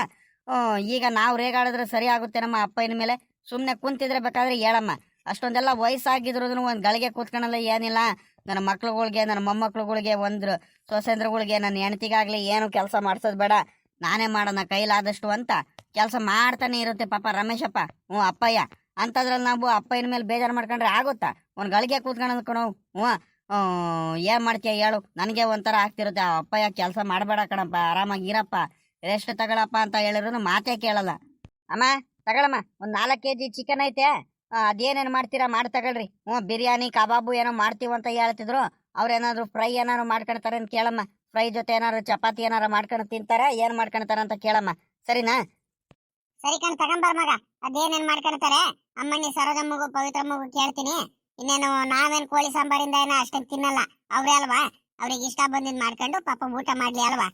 ಈಗ ನಾವು ರೇಗಾಡಿದ್ರೆ ಸರಿ ಆಗುತ್ತೇನಮ್ಮ ಅಪ್ಪಯ್ಯನ ಮೇಲೆ? ಸುಮ್ಮನೆ ಕುಂತಿದ್ರೆ ಬೇಕಾದ್ರೆ ಹೇಳಮ್ಮ. ಅಷ್ಟೊಂದೆಲ್ಲ ವಯಸ್ಸಾಗಿದ್ರು ಒಂದು ಗಳಿಗೆ ಕೂತ್ಕೊಳ್ಳಲ್ಲ, ಏನಿಲ್ಲ. ನನ್ನ ಮಕ್ಳುಗಳಿಗೆ, ನನ್ನ ಮೊಮ್ಮಕ್ಳುಗಳಿಗೆ, ಒಂದು ಸೊಸೆಂದ್ರಗಳಿಗೆ, ನನ್ನ ಹೆಂಡತಿಗಾಗ್ಲಿ ಏನು ಕೆಲಸ ಮಾಡ್ಸೋದು ಬೇಡ, ನಾನೇ ಮಾಡೋಣ ಕೈಲಾದಷ್ಟು ಅಂತ ಕೆಲಸ ಮಾಡ್ತಾನೆ ಇರುತ್ತೆ ಪಾಪ ರಮೇಶಪ್ಪ. ಅಪ್ಪಯ್ಯ ಅಂತದ್ರಲ್ಲಿ ನಾವು ಅಪ್ಪಯ್ಯನ ಮೇಲೆ ಬೇಜಾರು ಮಾಡ್ಕೊಂಡ್ರೆ ಆಗುತ್ತಾ? ಒಂದು ಗಳಿಗೆ ಕೂತ್ಕೊಳ್ಳೋದು ಕಣೋ. ಏನ್ ಮಾಡ್ತೀಯ ಹೇಳು? ನನಗೆ ಒಂಥರ ಆಗ್ತಿರುತ್ತೆ. ಆ ಅಪ್ಪಯ್ಯ ಕೆಲಸ ಮಾಡಬೇಡ ಕಣಪ್ಪ, ಆರಾಮಾಗಿರಪ್ಪ, ರೆಸ್ಟ್ ತಗೊಳಪ್ಪ ಅಂತ ಹೇಳಿದ್ರು ಮಾತೇ ಕೇಳಲ್ಲ. ಅಮ್ಮ ತಗೊಳಮ್ಮ, ಒಂದು 4 kg ಚಿಕನ್ ಐತೆ, ಅದೇನೇನು ಮಾಡ್ತೀರಾ ಮಾಡಿ ತಗೊಳ್ರಿ. ಬಿರಿಯಾನಿ ಕಬಾಬು ಏನೋ ಮಾಡ್ತೀವಂತ ಹೇಳ್ತಿದ್ರು. ಅವ್ರೇನಾದ್ರು ಫ್ರೈ ಏನಾರು ಮಾಡ್ಕೊಳ್ತಾರೆ ಅಂತ ಕೇಳಮ್ಮ. ಫ್ರೈ ಜೊತೆ ಏನಾದ್ರು ಚಪಾತಿ ಏನಾರು ಮಾಡ್ಕೊಂಡು ತಿಂತಾರ, ಏನ್ ಮಾಡ್ಕೊಳ್ತಾರ ಅಂತ ಕೇಳಮ್ಮ. ಸರಿನಾ? ಸರಿ ಕಣ್, ತಗೊಂಬರ್ ಮಗ. ಅದೇನೇನ್ ಮಾಡ್ಕೊಳ್ತಾರೆ ಅಮ್ಮಣ್ಣಿ ಸರೋಜಮ್ಮಗೂ ಪವಿತ್ರಮ್ಮಗೂ ಕೇಳ್ತೀನಿ. ಇನ್ನೇನು ನಾವೇನ್ ಕೋಳಿ ಸಾಂಬಾರಿಂದ ಏನೋ ಅಷ್ಟೊಂದು ತಿನ್ನಲ್ಲ, ಅವ್ರೇ ಅಲ್ವಾ? ಅವ್ರಿಗೆ ಇಷ್ಟ ಬಂದಿದ್ ಮಾಡ್ಕೊಂಡು ಪಾಪ ಊಟ ಮಾಡ್ಲಿ ಅಲ್ವಾ?